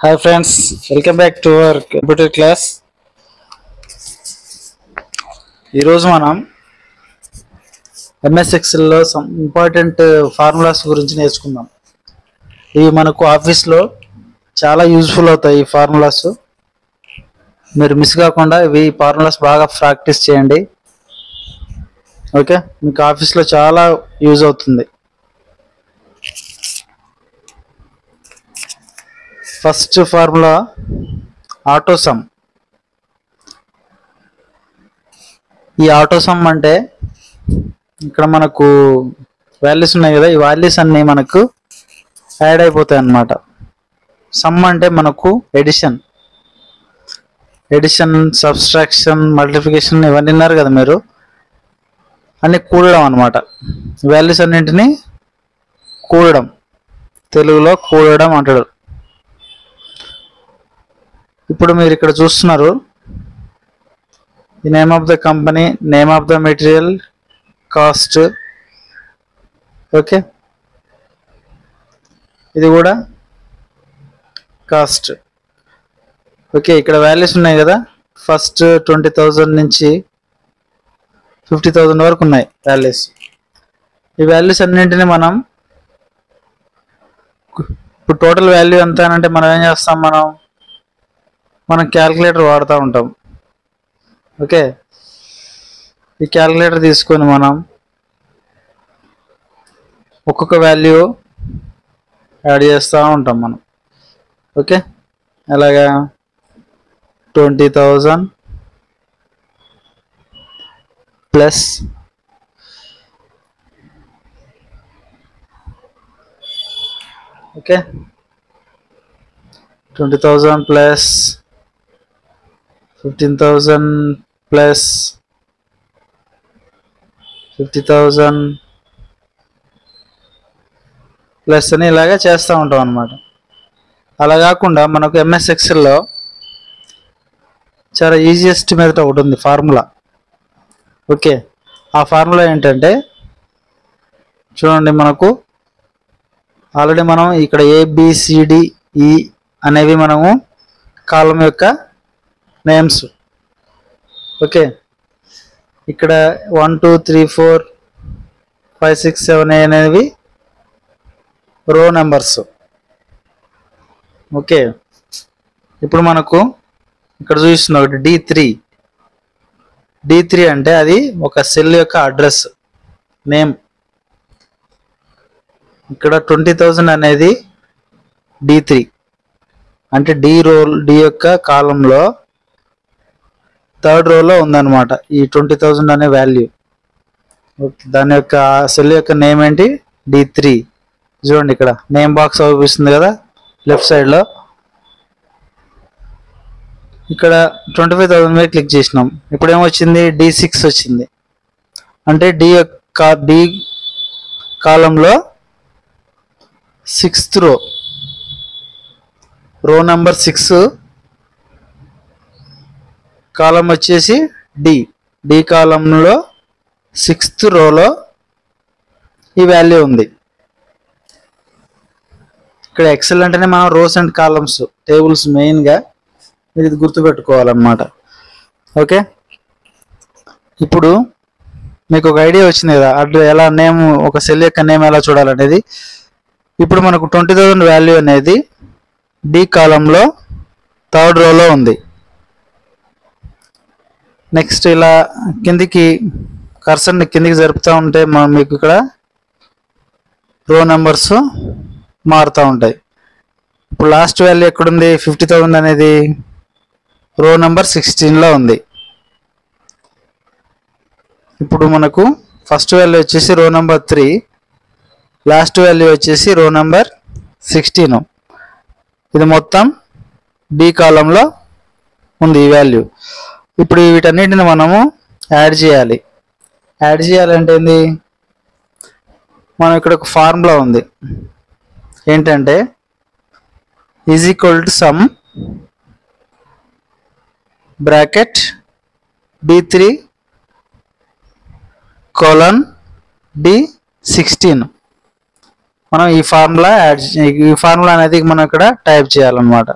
Hi friends, welcome back to our computer class. ఈరోజు మనం MS Excelలో some important formulas గురించి నేర్చుకుందాం. ఇవి మనకు ఆఫీస్లో చాలా యూజ్ఫుల్ అవుతాయి. ఈ ఫార్ములాస్ మీరు మిస్ కాకుండా ఇవి ఫార్ములాస్ బాగా ప్రాక్టీస్ చేయండి. ఓకే, మీకు ఆఫీస్లో చాలా యూజ్ అవుతుంది. First formula auto some. ఈ ఆటో సమ్ అంటే ఇక్కడ మనకు వాల్యూస్ ఉన్నాయి కదా, ఈ వాల్యూస్ అన్నీ మనకు యాడ్ అయిపోతాయి అన్నమాట. సమ్ అంటే మనకు ఎడిషన్, సబ్స్ట్రాక్షన్, మల్టిప్లికేషన్ ఇవన్నీ విన్నారు కదా మీరు, అన్ని కూడడం అన్నమాట. వాల్యూస్ అన్నింటినీ కూడడం, తెలుగులో కూడడం అంటాడు. ఇప్పుడు మీరు ఇక్కడ చూస్తున్నారు, ఈ name of the company, name of the material, cost. Okay, ఇది కూడా కాస్ట్. ఓకే, ఇక్కడ వాల్యూస్ ఉన్నాయి కదా, ఫస్ట్ 20,000 నుంచి 50,000 వరకు ఉన్నాయి వాల్యూస్. ఈ వాల్యూస్ అన్నింటినీ ఇప్పుడు టోటల్ వాల్యూ ఎంత అంటే మనం ఏం చేస్తాం, మనం క్యాల్కులేటర్ వాడుతూ ఉంటాం. ఓకే, ఈ క్యాల్కులేటర్ తీసుకొని మనం ఒక్కొక్క వాల్యూ యాడ్ చేస్తూ ఉంటాం మనం. ఓకే, అలాగా 20,000 plus okay 20,000 plus 15,000 plus 50,000 plus అని ఇలాగే చేస్తూ ఉంటాం అన్నమాట. అలా కాకుండా మనకు MS Excelలో చాలా ఈజియెస్ట్ మెథడ్ ఒకటి ఉంది, ఫార్ములా. ఓకే, ఆ ఫార్ములా ఏంటంటే చూడండి, మనకు ఆల్రెడీ మనం ఇక్కడ ABCDE అనేవి మనము కాలం యొక్క నేమ్స్. ఓకే, ఇక్కడ 1 2 3 4 5 6 7 అనేవి రో నెంబర్స్. ఓకే, ఇప్పుడు మనకు ఇక్కడ చూపిస్తుంది ఒకటి D3 అంటే అది ఒక సెల్ యొక్క అడ్రస్, నేమ్. ఇక్కడ 20,000 అనేది D3 అంటే డి యొక్క కాలంలో థర్డ్ రోలో ఉందన్నమాట ఈ 20,000 అనే వాల్యూ. దాని యొక్క సెల్ యొక్క నేమ్ ఏంటి, D3. చూడండి, ఇక్కడ నేమ్ బాక్స్ అవుపిస్తుంది కదా లెఫ్ట్ సైడ్లో. ఇక్కడ 25,000 మీద క్లిక్ చేసినాం, ఇప్పుడు ఏమొచ్చింది, D6 వచ్చింది. అంటే డి కాలంలో 6th రో నెంబర్ 6 కాలం వచ్చేసి డి కాలంలో 6th రోలో ఈ వాల్యూ ఉంది. ఇక్కడ ఎక్సెల్ అంటేనే మనం రోస్ అండ్ కాలమ్స్, టేబుల్స్ మెయిన్గా మీరు ఇది గుర్తుపెట్టుకోవాలన్నమాట. ఓకే, ఇప్పుడు మీకు ఒక ఐడియా వచ్చింది కదా, అటు ఎలా నేమ్, ఒక సెల్ యొక్క నేమ్ ఎలా చూడాలనేది. ఇప్పుడు మనకు 20,000 వాల్యూ అనేది డి కాలంలో థర్డ్ రోలో ఉంది. నెక్స్ట్ ఇలా కిందికి కర్సర్ని కిందికి జరుపుతూ ఉంటే మీకు ఇక్కడ రో నెంబర్స్ మారుతూ ఉంటాయి. ఇప్పుడు లాస్ట్ వాల్యూ ఎక్కడుంది, 50,000 అనేది రో నెంబర్ 16లో ఉంది. ఇప్పుడు మనకు ఫస్ట్ వాల్యూ వచ్చేసి రో నెంబర్ 3, లాస్ట్ వాల్యూ వచ్చేసి రో నెంబర్ 16. ఇది మొత్తం డి కాలంలో ఉంది ఈ వాల్యూ. ఇప్పుడు వీటన్నిటిని మనము యాడ్ చేయాలి. యాడ్ చేయాలంటే ఏంది, మనం ఇక్కడ ఒక ఫార్ములా ఉంది, ఏంటంటే is equal to sum bracket D3 colon D16. మనం ఈ ఫార్ములా అనేది మనం ఇక్కడ టైప్ చేయాలన్నమాట.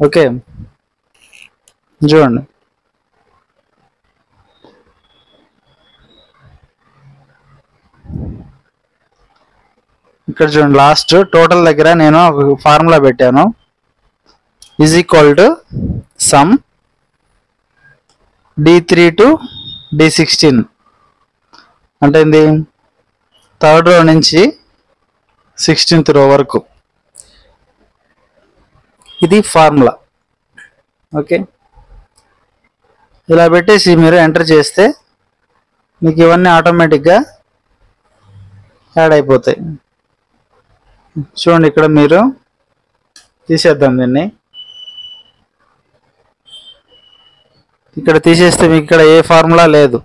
ఓకే, చూడండి ఇక్కడ చూడండి, లాస్ట్ టోటల్ దగ్గర నేను ఒక ఫార్ములా పెట్టాను. Is equal to some D3 to D16 అంటే ఏంది, థర్డ్ రో నుంచి 16th రో వరకు. ఇది ఫార్ములా. ఓకే, ఇలా పెట్టేసి మీరు ఎంటర్ చేస్తే మీకు ఇవన్నీ ఆటోమేటిక్గా యాడ్ అయిపోతాయి. చూడండి, ఇక్కడ మీరు తీసేద్దాం దీన్ని. ఇక్కడ తీసేస్తే మీకు ఇక్కడ ఏ ఫార్ములా లేదు.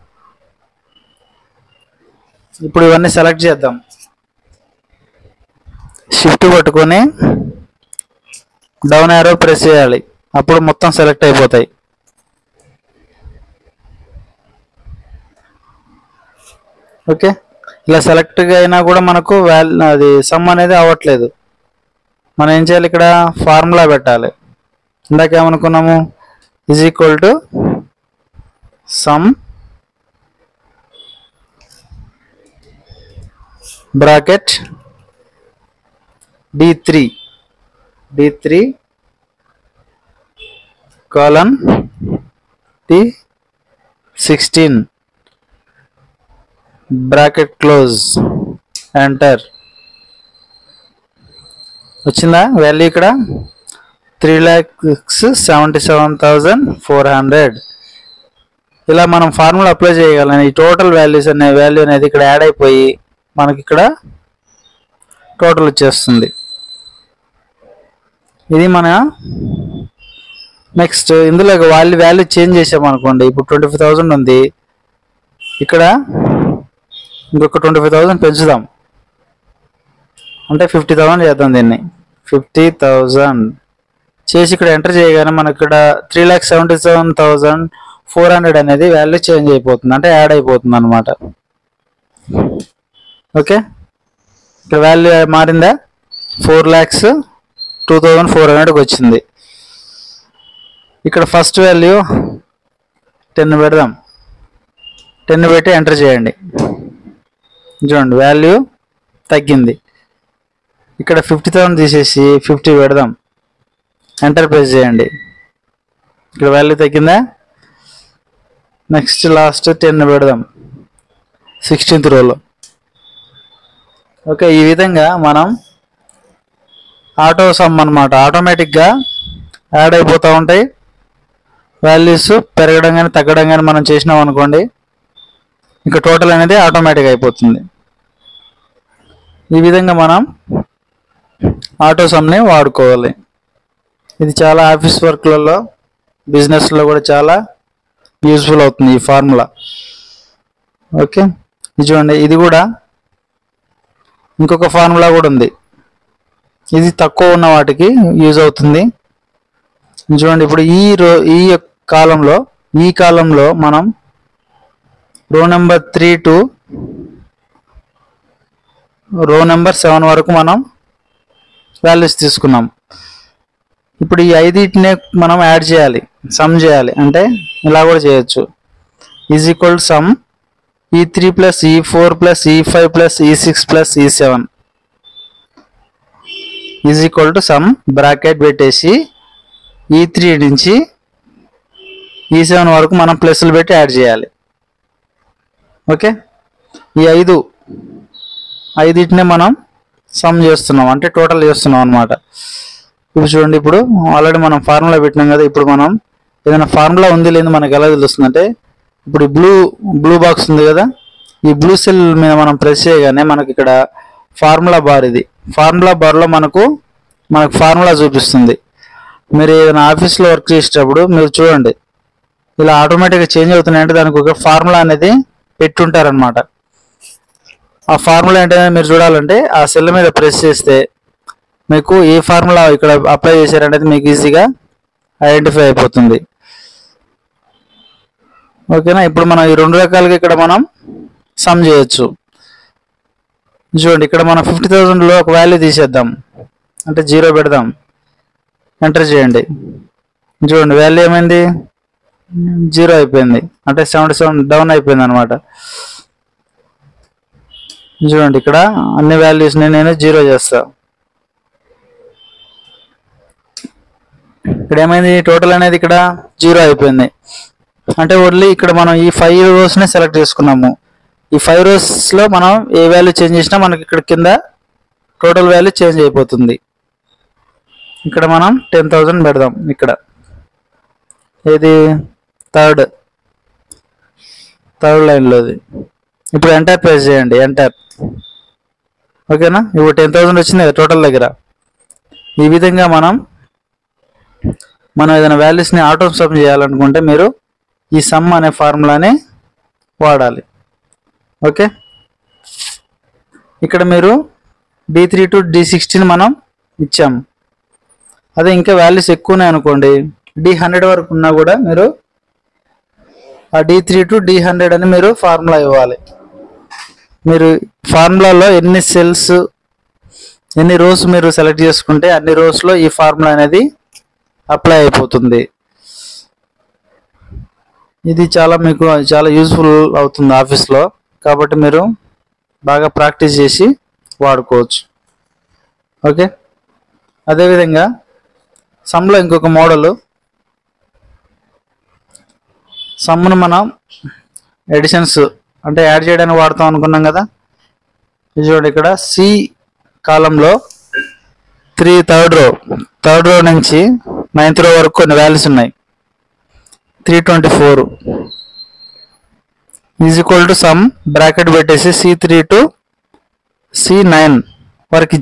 ఇప్పుడు ఇవన్నీ సెలెక్ట్ చేద్దాం. షిఫ్ట్ పట్టుకొని డౌన్ యారో ప్రెస్ చేయాలి, అప్పుడు మొత్తం సెలెక్ట్ అయిపోతాయి. ఓకే, ఇలా సెలెక్ట్గా అయినా కూడా మనకు అది సమ్ అనేది అవ్వట్లేదు. మనం ఏం చేయాలి, ఇక్కడ ఫార్ములా పెట్టాలి. ఇందాక ఏమనుకున్నాము, is equal to sum bracket D3 colon D16 bracket close, enter. వచ్చిందా వాల్యూ? ఇక్కడ 3,77,400. ఇలా మనం ఫార్ములా అప్లై చేయగలం. ఈ టోటల్ వాల్యూస్ అనే వాల్యూ అనేది ఇక్కడ యాడ్ అయిపోయి మనకి ఇక్కడ టోటల్ వచ్చేస్తుంది. ఇది మన నెక్స్ట్. ఇందులో వాల్యూ చేంజ్ చేసామనుకోండి, ఇప్పుడు 25,000 ఉంది, ఇక్కడ ఇంకొక 25,000 పెంచుదాం, అంటే 50,000 చేద్దాం. దీన్ని 50,000 చేసి ఇక్కడ ఎంటర్ చేయగానే మనకి ఇక్కడ 3,77,400 అనేది వాల్యూ చేంజ్ అయిపోతుంది, అంటే యాడ్ అయిపోతుంది అనమాట. ఓకే, ఇక్కడ వాల్యూ మారిందా? 4,02,400కి వచ్చింది. ఇక్కడ ఫస్ట్ వాల్యూ 10 పెడదాం. 10 పెట్టి ఎంటర్ చేయండి. చూడండి, వాల్యూ తగ్గింది. ఇక్కడ 50,000 తీసేసి 50 పెడదాం, ఎంటర్ ప్రెస్ చేయండి. ఇక్కడ వాల్యూ తగ్గిందా? నెక్స్ట్ లాస్ట్ 10 పెడదాం 16th రోలో. ఓకే, ఈ విధంగా మనం ఆటో సమ్ అన్నమాట, ఆటోమేటిక్గా యాడ్ అయిపోతూ ఉంటాయి. వాల్యూస్ పెరగడం కానీ తగ్గడం కానీ మనం చేసినాం అనుకోండి, ఇంకా టోటల్ అనేది ఆటోమేటిక్ అయిపోతుంది. ఈ విధంగా మనం ఆటో సమ్ని వాడుకోవాలి. ఇది చాలా ఆఫీస్ వర్క్లలో, బిజినెస్లో కూడా చాలా యూస్ఫుల్ అవుతుంది ఈ ఫార్ములా. ఓకే, ఇది చూడండి, ఇది కూడా ఇంకొక ఫార్ములా కూడా ఉంది. ఇది తక్కువ ఉన్న వాటికి యూజ్ అవుతుంది. చూడండి, ఇప్పుడు ఈ కాలంలో మనం రో నెంబర్ 3 to రో నెంబర్ 7 వరకు మనం వాల్యూస్ తీసుకున్నాం. ఇప్పుడు ఈ 5టినే మనం యాడ్ చేయాలి, సమ్ చేయాలి. అంటే ఇలా కూడా చేయొచ్చు. Is equal to some E3 plus E4 plus E5 plus E6 plus E7 is equal to sum bracket పెట్టేసి E3 నుంచి E7 వరకు మనం ప్లస్లు పెట్టి యాడ్ చేయాలి. ఓకే, ఈ 5టినే మనం సమ్ చేస్తున్నాం, అంటే టోటల్ చేస్తున్నాం అనమాట. ఇప్పుడు చూడండి, ఇప్పుడు ఆల్రెడీ మనం ఫార్ములా పెట్టినాం కదా. ఇప్పుడు మనం ఏదైనా ఫార్ములా ఉంది లేదు మనకు ఎలా తెలుస్తుంది అంటే, ఇప్పుడు బ్లూ బాక్స్ ఉంది కదా, ఈ బ్లూ సెల్ మీద మనం ప్రెస్ చేయగానే మనకి ఇక్కడ ఫార్ములా బార్, ఇది ఫార్ములా బార్లో మనకు ఫార్ములా చూపిస్తుంది. మీరు ఏదైనా ఆఫీస్లో వర్క్ చేసేటప్పుడు మీరు చూడండి, ఇలా ఆటోమేటిక్గా చేంజ్ అవుతున్నాయంటే దానికి ఒక ఫార్ములా అనేది పెట్టుంటారనమాట. ఆ ఫార్ములా ఏంటంటే మీరు చూడాలంటే ఆ సెల్ మీద ప్రెస్ చేస్తే మీకు ఏ ఫార్ములా ఇక్కడ అప్లై చేశారనేది మీకు ఈజీగా ఐడెంటిఫై అయిపోతుంది. ఓకేనా, ఇప్పుడు మనం ఈ 2 రకాలుగా ఇక్కడ మనం సమ్ చేయొచ్చు. చూడండి, ఇక్కడ మనం 50,000లో ఒక వాల్యూ తీసేద్దాం, అంటే 0 పెడదాం, ఎంటర్ చేయండి. చూడండి వాల్యూ ఏమైంది, 0 అయిపోయింది, అంటే 77 డౌన్ అయిపోయింది అనమాట. చూడండి ఇక్కడ అన్ని వాల్యూస్ని నేను 0 చేస్తా. ఇక్కడ ఏమైంది, టోటల్ అనేది ఇక్కడ 0 అయిపోయింది. అంటే ఓన్లీ ఇక్కడ మనం ఈ 5 రోస్ని సెలెక్ట్ చేసుకున్నాము. ఈ 5 రోస్లో మనం ఏ వాల్యూ చేంజ్ చేసినా మనకి ఇక్కడ కింద టోటల్ వాల్యూ చేంజ్ అయిపోతుంది. ఇక్కడ మనం 10,000 పెడదాం. ఇక్కడ ఇది థర్డ్ లైన్లోది. ఇప్పుడు ఎంటర్ ప్రెస్ చేయండి, ఎంటర్. ఓకేనా, ఇప్పుడు 10,000 వచ్చింది టోటల్ దగ్గర. ఈ విధంగా మనం ఏదైనా వాల్యూస్ని ఆటో సమ్ చేయాలనుకుంటే మీరు ఈ సమ్ అనే ఫార్ములాని వాడాలి. ఓకే, ఇక్కడ మీరు D3 to D16 మనం ఇచ్చాము. అదే ఇంకా వాల్యూస్ ఎక్కువనే అనుకోండి, D100 వరకు ఉన్నా కూడా మీరు ఆ D3 to D100 అని మీరు ఫార్ములా ఇవ్వాలి. మీరు ఫార్ములాలో ఎన్ని సెల్స్ ఎన్ని రోస్ మీరు సెలెక్ట్ చేసుకుంటే అన్ని రోస్లో ఈ ఫార్ములా అనేది అప్లై అయిపోతుంది. ఇది మీకు చాలా యూజ్ఫుల్ అవుతుంది ఆఫీస్లో, కాబట్టి మీరు బాగా ప్రాక్టీస్ చేసి వాడుకోవచ్చు. ఓకే, అదేవిధంగా సమ్లో ఇంకొక మోడలు, సమ్ను మనం ఎడిషన్స్ అంటే యాడ్ చేయడానికి వాడతాం అనుకున్నాం కదా. ఇది చూడండి, ఇక్కడ సి కాలంలో థర్డ్ రో నుంచి 9th రో వరకు కొన్ని వాల్యూస్ ఉన్నాయి. 324 is equal to sum bracket పెట్టేసి C3 to C9 వరకు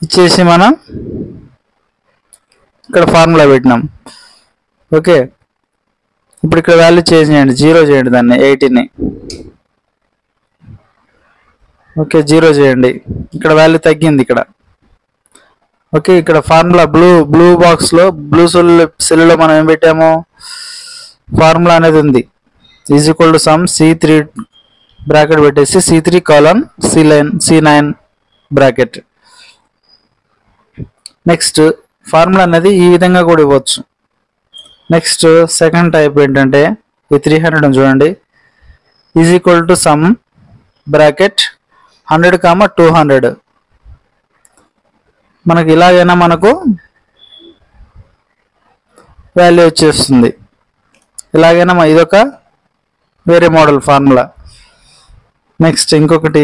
ఇచ్చేసి మనం ఇక్కడ ఫార్ములా పెట్టినాం. ఓకే, ఇప్పుడు ఇక్కడ వాల్యూ చేంజ్ చేయండి, 0 చేయండి దాన్ని, 80ని. ఓకే, 0 చేయండి. ఇక్కడ వాల్యూ తగ్గింది ఇక్కడ. ఓకే, ఇక్కడ ఫార్ములా బ్లూ బాక్స్లో బ్లూ సెల్లో మనం ఏం పెట్టాము, ఫార్ములా అనేది ఉంది. Is equal to some C3 bracket పెట్టేసి C3 colon C9 bracket. Next formula అనేది ఈ విధంగా కూడా ఇవ్వచ్చు. నెక్స్ట్ సెకండ్ టైప్ ఏంటంటే ఈ 300 చూడండి, is equal to sum bracket 100, 200. మనకి ఇలాగైనా మనకు వాల్యూ వచ్చేస్తుంది. ఇలాగైనా ఇదొక వేరే మోడల్ ఫార్ములా. నెక్స్ట్ ఇంకొకటి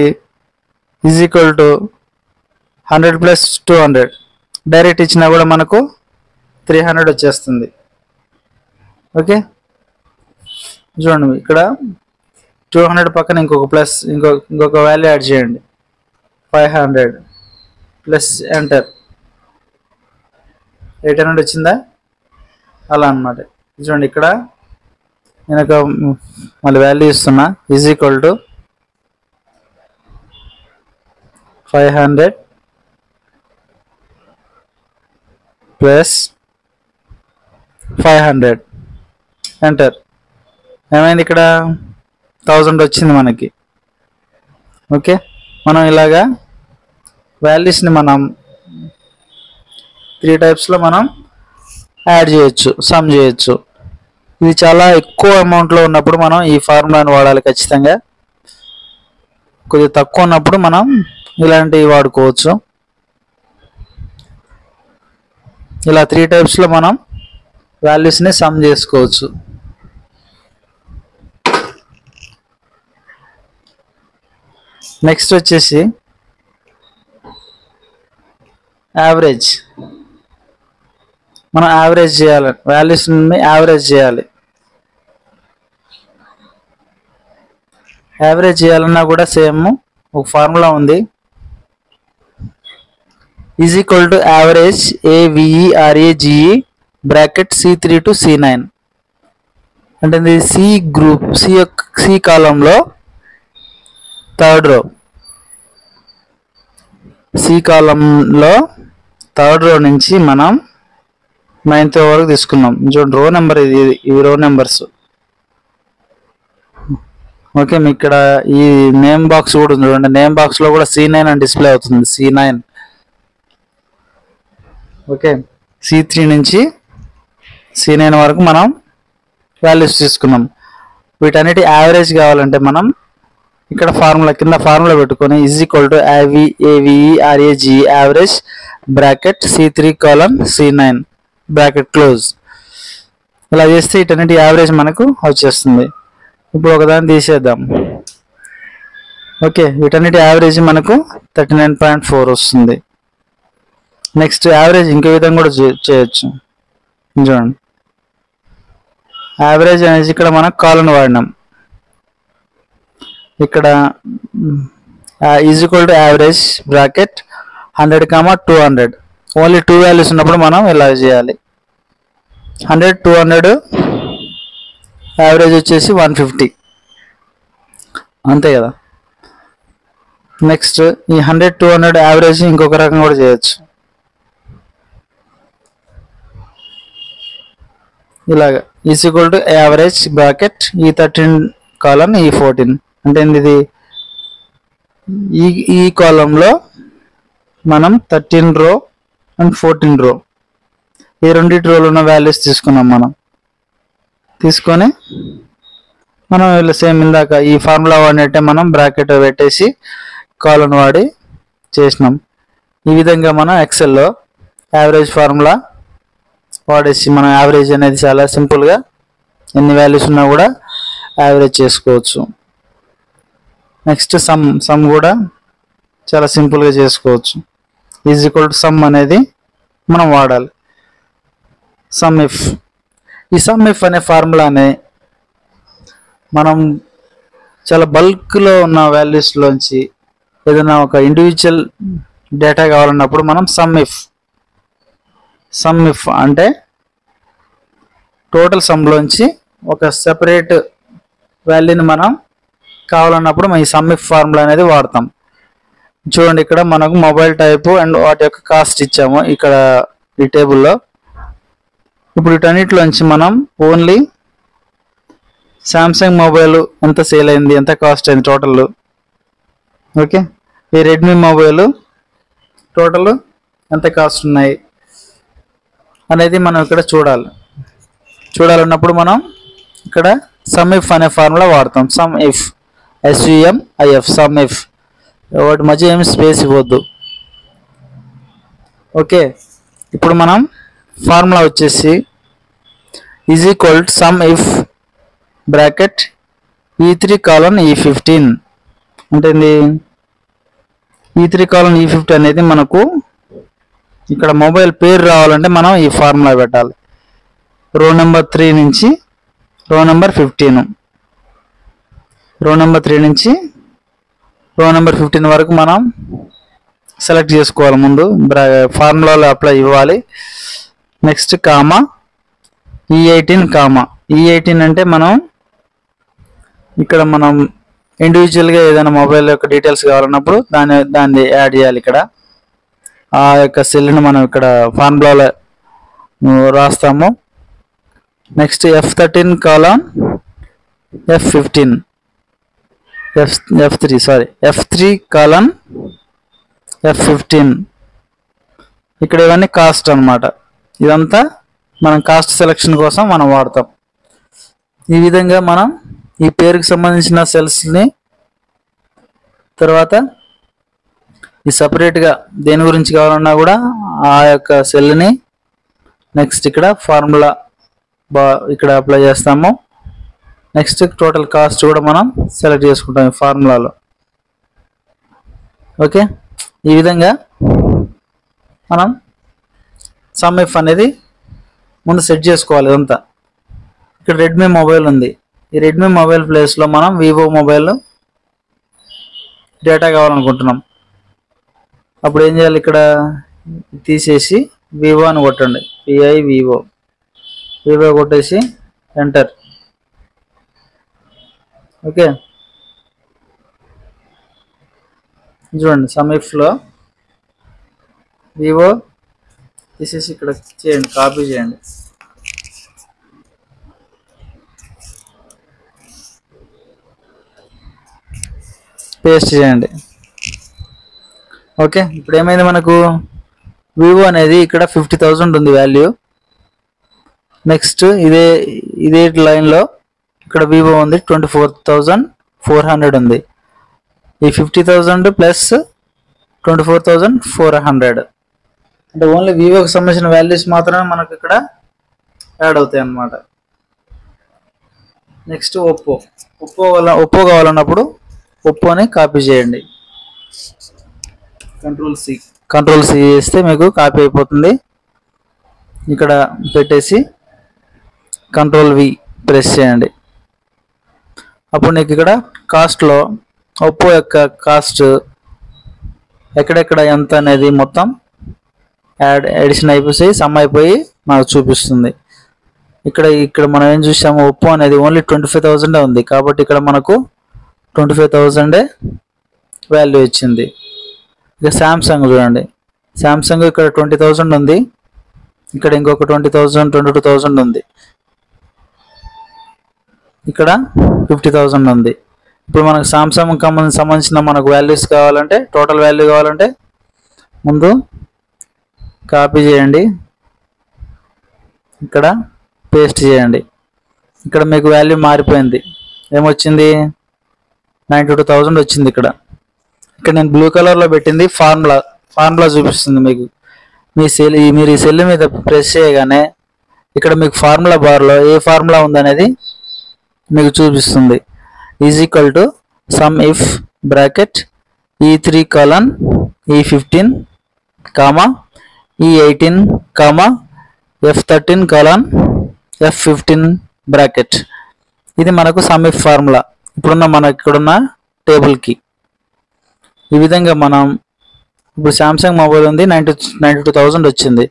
ఈజ్ ఈక్వల్ టు 100 + 200 డైరెక్ట్ ఇచ్చినా కూడా మనకు 300 వచ్చేస్తుంది. ఓకే, చూడండి ఇక్కడ 200 పక్కన ఇంకొక వాల్యూ యాడ్ చేయండి, 500 ప్లస్ ఎంటర్, 800 వచ్చిందా, అలా అన్నమాట. చూడండి ఇక్కడ నేను మళ్ళీ వాల్యూ ఇస్తున్నా, is equal to 500 plus 500 enter. ఏమైంది, ఇక్కడ 1000 వచ్చింది మనకి. ఓకే, మనం ఇలాగా వాల్యూస్ని మనం 3 టైప్స్లో మనం యాడ్ చేయొచ్చు, సమ్ చేయొచ్చు. ఇది చాలా ఎక్కువ అమౌంట్లో ఉన్నప్పుడు మనం ఈ ఫార్ములాని వాడాలి ఖచ్చితంగా. కొద్దిగా తక్కువ ఉన్నప్పుడు మనం ఇలాంటివి వాడుకోవచ్చు. ఇలా 3 టైప్స్లో మనం వాల్యూస్ని సమ్ చేసుకోవచ్చు. నెక్స్ట్ వచ్చేసి యావరేజ్. మనం యావరేజ్ చేయాలి, వాల్యూస్ని యావరేజ్ చేయాలి. యావరేజ్ చేయాలన్నా కూడా సేమ్ ఒక ఫార్ములా ఉంది, is equal to average AVERAGE bracket C3 to C9. అంటే సి కాలంలో థర్డ్ రో, సి కాలంలో థర్డ్ రో నుంచి మనం 9th రో వరకు తీసుకున్నాం. చూడండి రో నెంబర్ ఇవి రో నెంబర్స్. ఓకే, మీకు ఇక్కడ ఈ నేమ్ బాక్స్ కూడా ఉంది చూడండి, నేమ్ బాక్స్లో కూడా C9 అని డిస్ప్లే అవుతుంది, C9. ఓకే, C3 నుంచి C9 వరకు మనం వాల్యూస్ తీసుకున్నాం. వీటన్నిటి యావరేజ్ కావాలంటే మనం ఇక్కడ కింద ఫార్ములా పెట్టుకొని = AVE average bracket C3:C9 bracket close. ఇలా చేస్తే వీటన్నిటి యావరేజ్ మనకు వచ్చేస్తుంది. ఇప్పుడు ఒకదాన్ని తీసేద్దాం. ఓకే, వీటన్నిటి యావరేజ్ మనకు 39.4 వస్తుంది. నెక్స్ట్ యావరేజ్ ఇంకో విధంగా కూడా చేయొచ్చు. చూడండి, యావరేజ్ అనేది ఇక్కడ మనం కాలన్ వాడినాం. ఇక్కడ = యావరేజ్ బ్రాకెట్ 100, 200 ఓన్లీ 2 వాల్యూస్ ఉన్నప్పుడు మనం ఇలా చేయాలి. 100, 200 యావరేజ్ వచ్చేసి 150 అంతే కదా. నెక్స్ట్ ఈ 100, 200 యావరేజ్ ఇంకొక రకం కూడా చేయొచ్చు. ఇలాగా = యావరేజ్ బ్రాకెట్ E13 E14 అంటే ఇది ఈ కాలంలో మనం 13 రో అండ్ 14 రో ఈ రెండింటి రోలు ఉన్న వాల్యూస్ తీసుకున్నాం. మనం తీసుకొని మనం ఇలా సేమ్ ఇందాక ఈ ఫార్ములా వాడినట్టే మనం బ్రాకెట్ పెట్టేసి కాలన్ వాడి చేసినాం. ఈ విధంగా మనం ఎక్సెల్లో యావరేజ్ ఫార్ములా వాడేసి మనం యావరేజ్ అనేది చాలా సింపుల్గా ఎన్ని వాల్యూస్ ఉన్నా కూడా యావరేజ్ చేసుకోవచ్చు. నెక్స్ట్ సమ్ కూడా చాలా సింపుల్గా చేసుకోవచ్చు. = సమ్ అనేది మనం వాడాలి. ఈ సమ్ ఇఫ్ అనే ఫార్ములానే మనం చాలా బల్క్లో ఉన్న వాల్యూస్లోంచి ఏదైనా ఒక ఇండివిజువల్ డేటా కావాలన్నప్పుడు మనం సమ్ ఇఫ్ అంటే టోటల్ సమ్లోంచి ఒక సెపరేట్ వాల్యూని మనం కావాలన్నప్పుడు మనం ఈ సమ్ ఇఫ్ ఫార్ములా అనేది వాడతాం. చూడండి, ఇక్కడ మనకు మొబైల్ టైపు అండ్ వాటి యొక్క కాస్ట్ ఇచ్చాము ఇక్కడ ఈ టేబుల్లో. ఇప్పుడు వీటన్నిటిలోంచి మనం ఓన్లీ శాంసంగ్ మొబైల్ ఎంత సేల్ అయింది, ఎంత కాస్ట్ అయింది టోటల్. ఓకే, ఈ రెడ్మీ మొబైల్ టోటల్ ఎంత కాస్ట్ ఉన్నాయి అనేది మనం ఇక్కడ చూడాలన్నప్పుడు మనం ఇక్కడ సమ్ ఇఫ్ అనే ఫార్ములా వాడతాం. సమ్ ఇఫ్ సమ్ ఇఫ్ వాటి మధ్య ఏమి స్పేస్ ఇవ్వద్దు. ఓకే, ఇప్పుడు మనం ఫార్ములా వచ్చేసి = సమ్ ఇఫ్ బ్రాకెట్ E3:E15 అంటే E3:E15 అనేది మనకు ఇక్కడ మొబైల్ పేరు రావాలంటే మనం ఈ ఫార్ములా పెట్టాలి. రో నెంబర్ 3 నుంచి రో నెంబర్ 15, రో నెంబర్ 3 నుంచి రో నెంబర్ 15 వరకు మనం సెలెక్ట్ చేసుకోవాలి. ముందు ఫార్ములాలో అప్లై ఇవ్వాలి. నెక్స్ట్ E18 అంటే మనం ఇక్కడ మనం ఇండివిజువల్గా ఏదైనా మొబైల్ యొక్క డీటెయిల్స్ కావాలన్నప్పుడు దాన్ని యాడ్ చేయాలి. ఇక్కడ ఆ యొక్క సెల్ని మనం ఇక్కడ ఫార్ములాలో రాస్తాము. నెక్స్ట్ F13:F15 ఇక్కడ ఇవన్నీ కాస్ట్ అన్నమాట. ఇదంతా మనం కాస్ట్ సెలెక్షన్ కోసం మనం వాడతాం. ఈ విధంగా మనం ఈ పేరుకి సంబంధించిన సెల్స్ని తర్వాత ఈ సపరేట్గా దేని గురించి కావాలన్నా కూడా ఆ యొక్క సెల్ని నెక్స్ట్ ఇక్కడ ఫార్ములా ఇక్కడ అప్లై చేస్తాము. నెక్స్ట్ టోటల్ కాస్ట్ కూడా మనం సెలెక్ట్ చేసుకుంటాం ఈ ఫార్ములాలో. ఓకే, ఈ విధంగా మనం సమ్ ఇఫ్ అనేది ముందు సెట్ చేసుకోవాలి. ఇదంతా ఇక్కడ రెడ్మీ మొబైల్ ఉంది. ఈ రెడ్మీ మొబైల్ ప్లేస్లో మనం వివో మొబైల్ డేటా కావాలనుకుంటున్నాం. అప్పుడు ఏం చేయాలి, ఇక్కడ తీసేసి వివో అని కొట్టండి. వివో కొట్టేసి ఎంటర్. ఓకే, చూడండి సమ్ ఇఫ్లో వివో తీసేసి ఇక్కడ చేయండి, కాపీ చేయండి. పేస్ట్ చేయండి. ఓకే, ఇప్పుడు ఏమైంది, మనకు వివో అనేది ఇక్కడ 50,000 ఉంది వాల్యూ. నెక్స్ట్ ఇదే లైన్లో ఇక్కడ వివో ఉంది 24,400 ఉంది. ఈ 50,000 ప్లస్ 24,400 అంటే ఓన్లీ వివోకి సంబంధించిన వాల్యూస్ మాత్రమే మనకు ఇక్కడ యాడ్ అవుతాయి అన్నమాట. నెక్స్ట్ ఒప్పో కావాలన్నప్పుడు ఒప్పోని కాపీ చేయండి. కంట్రోల్ సి చేస్తే మీకు కాపీ అయిపోతుంది. ఇక్కడ పెట్టేసి కంట్రోల్ వి ప్రెస్ చేయండి. అప్పుడు నీకు ఇక్కడ కాస్ట్లో ఒప్పో యొక్క కాస్ట్ ఎక్కడెక్కడ ఎంత అనేది మొత్తం ఎడిషన్ అయిపోయి సమ్ అయిపోయి మనకు చూపిస్తుంది. ఇక్కడ మనం ఏం చూసాము, ఒప్పో అనేది ఓన్లీ 25,000 ఉంది కాబట్టి ఇక్కడ మనకు 25,000 వాల్యూ ఇచ్చింది. ఇక శాంసంగ్ చూడండి, శాంసంగ్ ఇక్కడ 20,000 ఉంది, ఇక్కడ ఇంకొక 20,000 22,000 ఉంది, ఇక్కడ 50,000 ఉంది. ఇప్పుడు మనకు సామ్సంగ్ సంబంధించిన మనకు వాల్యూస్ కావాలంటే, టోటల్ వాల్యూ కావాలంటే ముందు కాపీ చేయండి, ఇక్కడ పేస్ట్ చేయండి. ఇక్కడ మీకు వాల్యూ మారిపోయింది, ఏమొచ్చింది 92,000 వచ్చింది. ఇక్కడ నేను బ్లూ కలర్లో పెట్టింది ఫార్ములా చూపిస్తుంది మీకు. మీరు ఈ సెల్ మీద ప్రెస్ చేయగానే ఇక్కడ మీకు ఫార్ములా బార్లో ఏ ఫార్ములా ఉందనేది మీకు చూపిస్తుంది. Is equal to some if bracket E3 colon E15 comma E18 comma F13 colon F15 bracket. ఇది మనకు సమ్ ఇఫ్ ఫార్ములా ఇక్కడున్న టేబుల్కి. ఈ విధంగా మనం ఇప్పుడు శాంసంగ్ మొబైల్ ఉంది 92,000 వచ్చింది.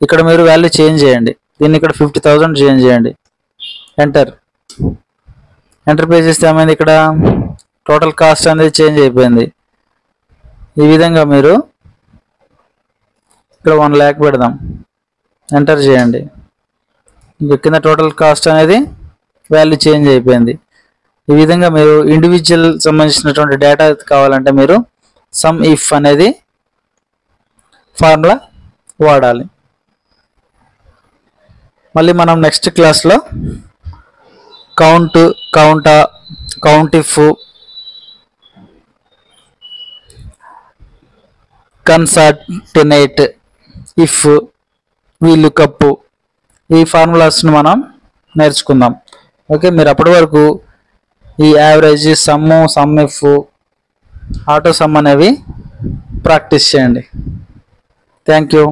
ఇక్కడ మీరు వాల్యూ చేంజ్ చేయండి, దీన్ని ఇక్కడ 50,000 చేంజ్ చేయండి, ఎంటర్ పే చేస్తే ఏమైంది, ఇక్కడ టోటల్ కాస్ట్ అనేది చేంజ్ అయిపోయింది. ఈ విధంగా మీరు ఇక్కడ 1 lakh పెడదాం, ఎంటర్ చేయండి, ఇంకా కింద టోటల్ కాస్ట్ అనేది వాల్యూ చేంజ్ అయిపోయింది. ఈ విధంగా మీరు ఇండివిజువల్ సంబంధించినటువంటి డేటా కావాలంటే మీరు సమ్ ఇఫ్ అనేది ఫార్ములా వాడాలి. మళ్ళీ మనం నెక్స్ట్ క్లాస్లో count if, concatenate if, VLOOKUP ఈ ఫార్ములాస్ని మనం నేర్చుకుందాం. ఓకే, మీరు అప్పటి వరకు ఈ average, some if, auto some అనేవి ప్రాక్టీస్ చేయండి. Thank you.